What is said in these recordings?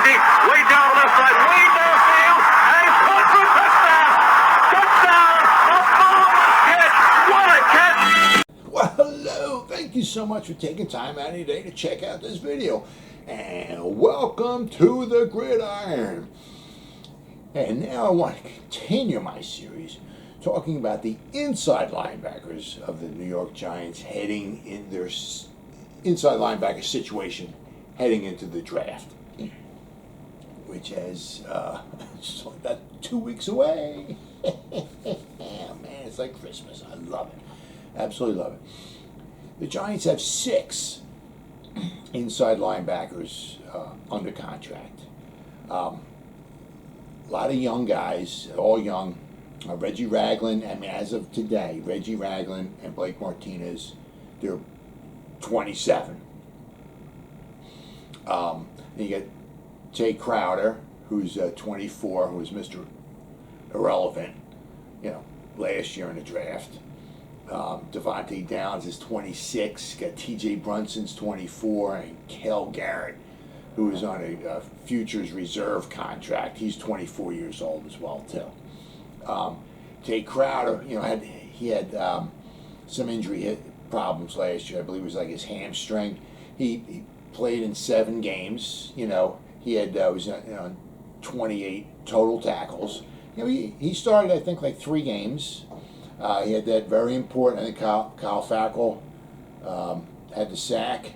deep, way down the left side, way downfield, and it's caught for a touchdown! Touchdown! A bomb catch! What a catch! Well, hello. Thank you so much for taking time out of your day to check out this video. And welcome to the Gridiron. And now I want to continue my series talking about the inside linebackers of the New York Giants heading in their inside linebacker situation heading into the draft, which is just about 2 weeks away. Man, it's like Christmas. I love it. Absolutely love it. The Giants have 6 inside linebackers under contract. A lot of young guys, all young. Reggie Ragland, I mean, as of today, Reggie Ragland and Blake Martinez, they're 27. You get Jay Crowder, who's 24, who was Mr. Irrelevant, last year in the draft. Devontae Downs is 26. Got T.J. Brunson's 24, and Cale Garrett, who is on a futures reserve contract. He's 24 years old as well too. Jay Crowder, he had some injury problems last year. I believe it was like his hamstring. He played in 7 games. He had was 28 total tackles. He started, I think, like 3 games. He had that very important. I think Kyle Fackrell had the sack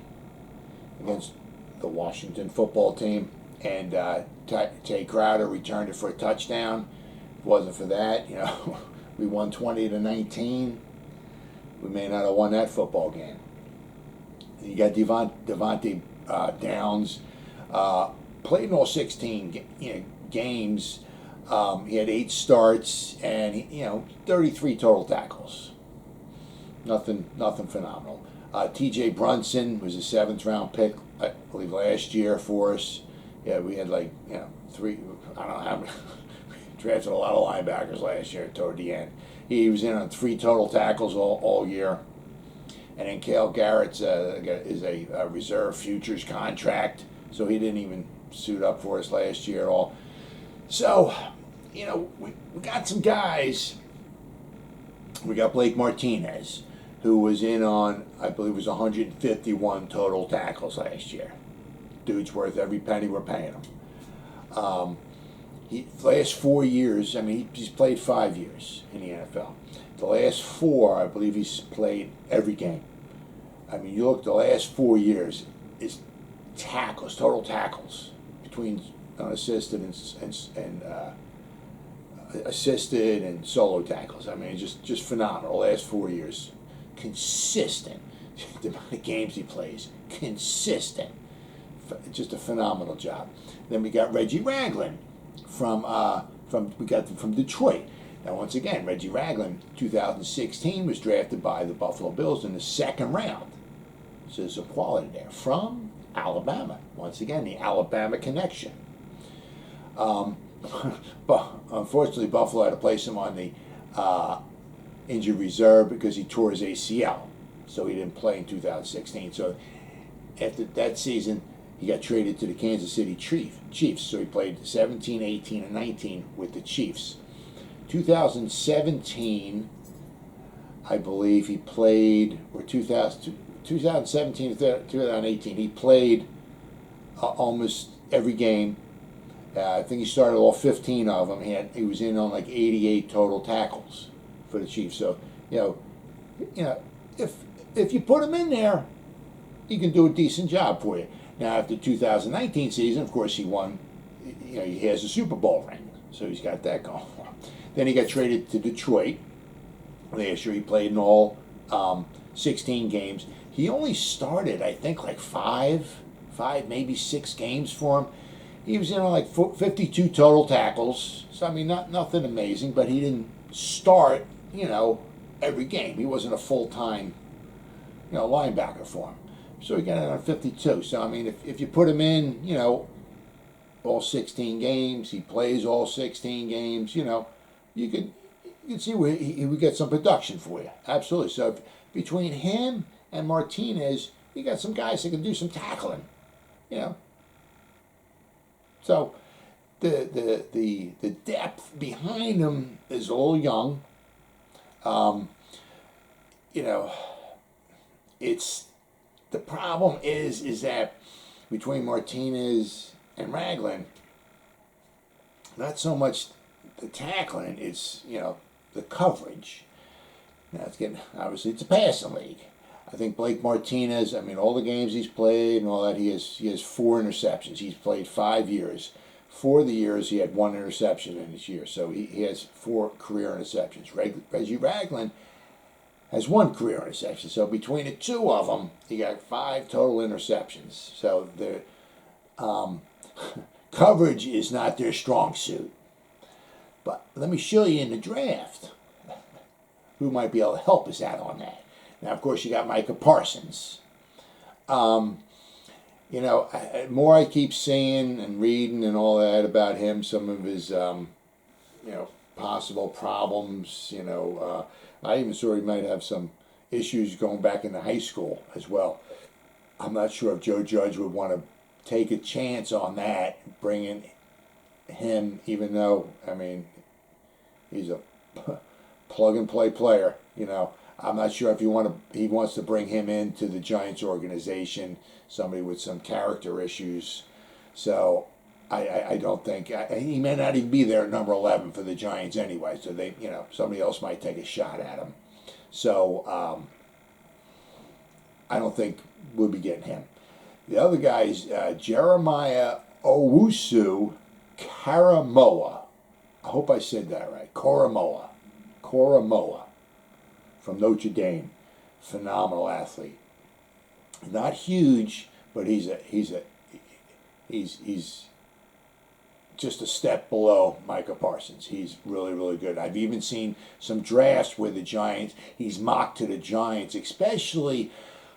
against the Washington football team, and Jay Crowder returned it for a touchdown. If it wasn't for that, we won 20-19. We may not have won that football game. You got Devontae Downs, played in all 16 games. He had 8 starts and 33 total tackles. Nothing phenomenal. T.J. Brunson was a 7th round pick, I believe, last year for us. Yeah, we had 3. I don't know how many. Drafted a lot of linebackers last year toward the end. He was in on 3 total tackles all year. And then Cale Garrett is a reserve futures contract, so he didn't even suit up for us last year at all. So, we got some guys. We got Blake Martinez, who was in on, I believe it was 151 total tackles last year. Dude's worth every penny we're paying him. He last 4 years, he's played 5 years in the NFL. The last 4, I believe he's played every game. You look, the last 4 years is tackles, total tackles, between unassisted and assisted and solo tackles. Just phenomenal. Last 4 years, consistent. The amount of games he plays, consistent. Just a phenomenal job. Then we got Reggie Ragland from Detroit. Now, once again, Reggie Ragland, 2016, was drafted by the Buffalo Bills in the 2nd round. So there's a quality there. From Alabama. Once again, the Alabama connection. But unfortunately, Buffalo had to place him on the injured reserve because he tore his ACL. So he didn't play in 2016. So after that season, he got traded to the Kansas City Chiefs. So he played 17, 18, and 19 with the Chiefs. 2017, I believe he played, or 2017 to 2018, he played almost every game. I think he started all 15 of them. He was in on like 88 total tackles for the Chiefs. So, if you put him in there, he can do a decent job for you. Now, after the 2019 season, of course, he won. He has a Super Bowl ring, so he's got that going for him. Then he got traded to Detroit. Last year, he played in all 16 games. He only started, I think, like 5, maybe 6 games for him. He was in on like 52 total tackles. So, nothing amazing, but he didn't start, every game. He wasn't a full-time, linebacker for him. So he got it on 52. So, if you put him in, all 16 games, he plays all 16 games, you can see where he would get some production for you. Absolutely. So between him and Martinez, you got some guys that can do some tackling. So the depth behind him is a little young. You know, it's the problem is that between Martinez and Ragland, not so much the tackling, it's, you know, the coverage. Now it's getting, obviously it's a passing league. I think Blake Martinez, I mean, all the games he's played and all that, he has 4 interceptions. He's played 5 years. 4 of the years he had 1 interception in his year, so he has 4 career interceptions. Reggie Ragland has 1 career interception, so between the 2 of them, he got 5 total interceptions. So the coverage is not their strong suit. But let me show you in the draft who might be able to help us out on that. Now, of course, you got Micah Parsons. You know, more I keep seeing and reading and all that about him, some of his, you know, possible problems. You know, I even saw he might have some issues going back into high school as well. I'm not sure if Joe Judge would want to take a chance on that, bringing him, even though, I mean, he's a plug-and-play player, you know. I'm not sure if he wants to bring him into the Giants organization, somebody with some character issues. So I don't think, he may not even be there at number 11 for the Giants anyway, so they, you know, somebody else might take a shot at him. So I don't think we'll be getting him. The other guy is Jeremiah Owusu-Koramoah. I hope I said that right. Koramoah from Notre Dame. Phenomenal athlete. Not huge, but he's just a step below Micah Parsons. He's really, really good. I've even seen some drafts where the Giants, he's mocked to the Giants, especially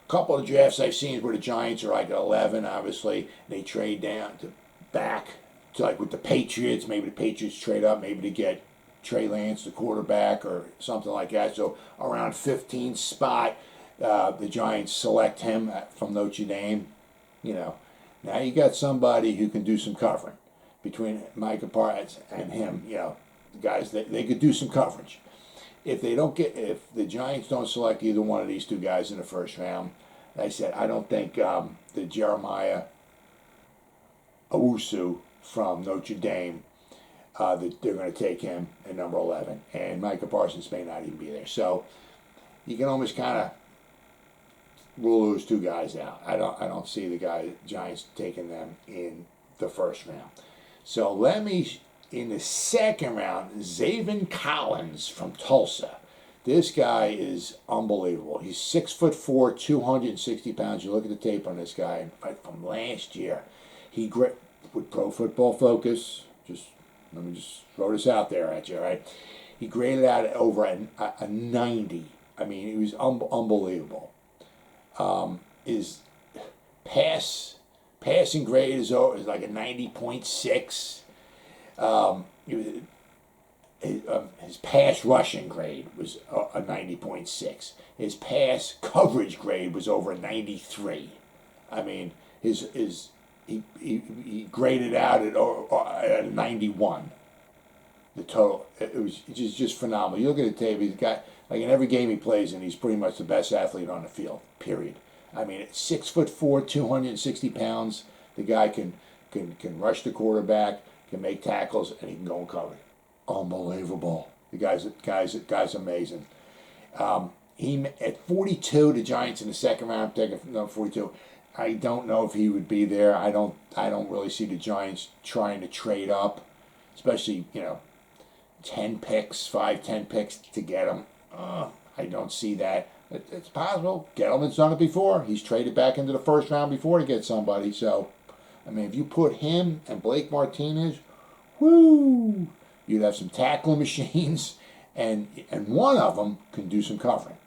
a couple of drafts I've seen where the Giants are like at 11, obviously. They trade down to back to like with the Patriots. Maybe the Patriots trade up, maybe to get Trey Lance, the quarterback, or something like that. So around 15th spot, the Giants select him from Notre Dame. You know, now you got somebody who can do some covering between Micah Parsons and him. You know, guys, they could do some coverage. If the Giants don't select either one of these 2 guys in the first round, like I said, I don't think the Jeremiah Owusu from Notre Dame, that they're going to take him at number 11, and Micah Parsons may not even be there. So you can almost kind of rule those 2 guys out. I don't see the Giants taking them in the first round. So let me, in the second round, Zaven Collins from Tulsa. This guy is unbelievable. He's 6'4", 260 pounds. You look at the tape on this guy from last year. He with Pro Football Focus. Let me just throw this out there at you, right? He graded out over a 90. I mean, he was unbelievable. His passing grade is like a 90.6. His pass rushing grade was a 90.6. His pass coverage grade was over a 93. I mean, he graded out at a 91. The total, it was just phenomenal. You look at the tape, he's got, like in every game he plays in, he's pretty much the best athlete on the field, period. I mean, at 6'4", 260 pounds, the guy can rush the quarterback, can make tackles, and he can go and cover. Unbelievable. The guy's amazing. He at 42, the Giants in the second round taking number 42. I don't know if he would be there. I don't really see the Giants trying to trade up, especially, you know, 10 picks to get him. I don't see that. It's possible. Gettleman's done it before. He's traded back into the first round before to get somebody. So, I mean, if you put him and Blake Martinez, whoo, you'd have some tackling machines, and one of them can do some covering.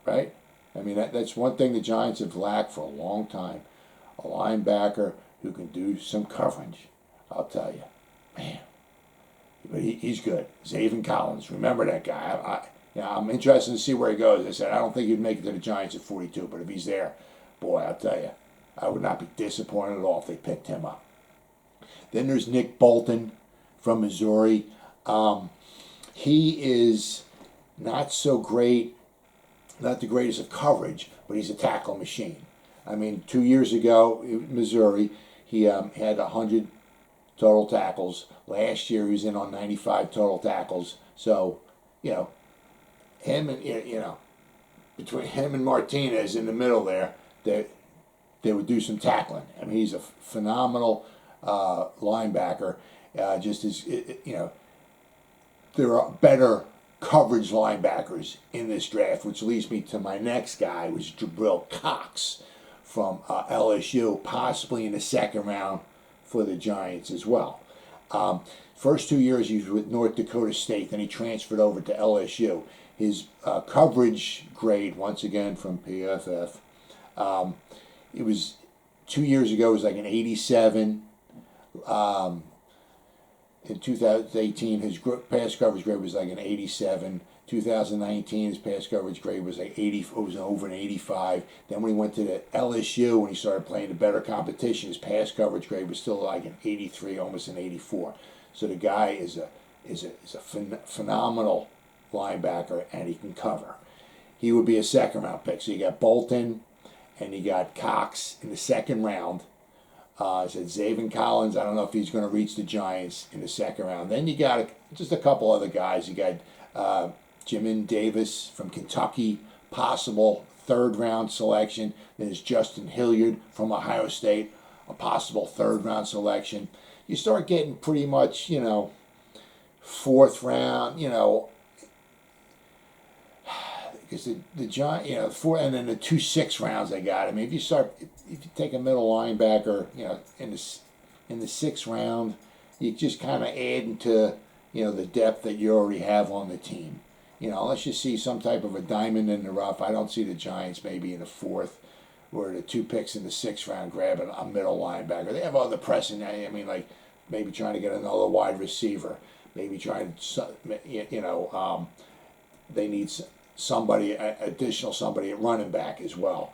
Right? I mean, that's one thing the Giants have lacked for a long time. A linebacker who can do some coverage. I'll tell you. Man. But he's good. Zaven Collins. Remember that guy. I'm interested to see where he goes. I said, I don't think he'd make it to the Giants at 42, but if he's there, boy, I'll tell you, I would not be disappointed at all if they picked him up. Then there's Nick Bolton from Missouri. He is not so great, not the greatest of coverage, but he's a tackle machine. I mean, 2 years ago, in Missouri, he had 100 total tackles. Last year, he was in on 95 total tackles. So, him and, between him and Martinez in the middle there, they would do some tackling. I mean, he's a phenomenal linebacker. Just as, there are better coverage linebackers in this draft, which leads me to my next guy, which is Jabril Cox from LSU, possibly in the second round for the Giants as well. First 2 years he was with North Dakota State, then he transferred over to LSU. His coverage grade, once again from PFF, it was 2 years ago, it was like an 87. In 2018, his pass coverage grade was like an 87. 2019, his pass coverage grade was like 80. It was over an 85. Then when he went to the LSU, when he started playing the better competition, his pass coverage grade was still like an 83, almost an 84. So the guy is a phenomenal linebacker, and he can cover. He would be a second round pick. So you got Bolton, and you got Cox in the second round. I said Zaven Collins. I don't know if he's going to reach the Giants in the second round. Then you got just a couple other guys. You got Jamin Davis from Kentucky, possible third round selection. Then there's Justin Hilliard from Ohio State, a possible third round selection. You start getting pretty much, fourth round, because the Giants, four, and then the 2 6 rounds they got. I mean, if you take a middle linebacker, in the 6th round, you just kind of add into, the depth that you already have on the team. Unless you see some type of a diamond in the rough, I don't see the Giants maybe in the 4th or the 2 picks in the 6th round grabbing a middle linebacker. They have other pressing. I mean, like maybe trying to get another wide receiver, maybe trying to, they need somebody at running back as well.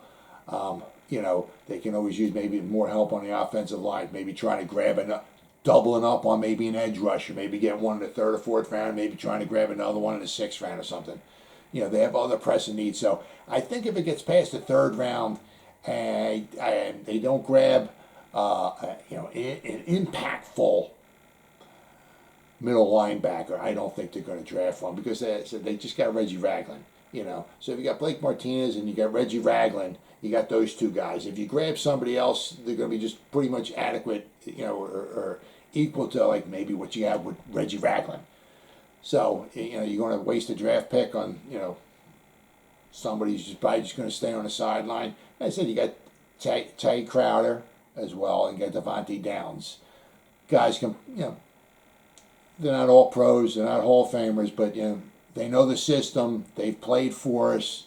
They can always use maybe more help on the offensive line, maybe trying to grab doubling up on maybe an edge rusher, maybe get one in the 3rd or 4th round, maybe trying to grab another one in the 6th round or something. They have other pressing needs. So I think if it gets past the 3rd round and they don't grab an impactful middle linebacker, I don't think they're going to draft one, because they just got Reggie Ragland. So if you got Blake Martinez and you got Reggie Ragland, you got those two guys. If you grab somebody else, they're going to be just pretty much adequate, or equal to like maybe what you have with Reggie Ragland. So you're going to waste a draft pick on somebody who's probably just going to stay on the sideline. Like I said, you got Tay Crowder as well, and you got Devontae Downs. Guys can they're not all pros, they're not Hall of Famers, but they know the system. They've played for us.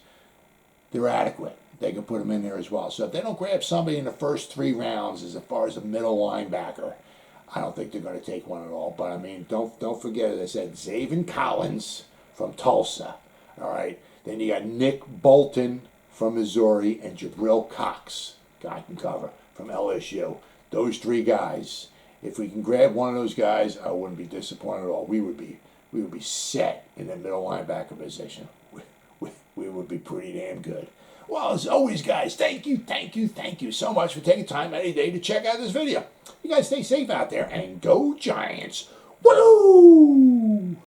They're adequate. They can put them in there as well. So if they don't grab somebody in the first 3 rounds as far as a middle linebacker, I don't think they're going to take one at all. But I mean, don't forget, as I said, Zaven Collins from Tulsa. All right. Then you got Nick Bolton from Missouri and Jabril Cox, guy can cover, from LSU. Those 3 guys. If we can grab one of those guys, I wouldn't be disappointed at all. We would be set in the middle linebacker position. We would be pretty damn good. Well, as always, guys, thank you so much for taking time any day to check out this video. You guys stay safe out there, and go Giants. Woo!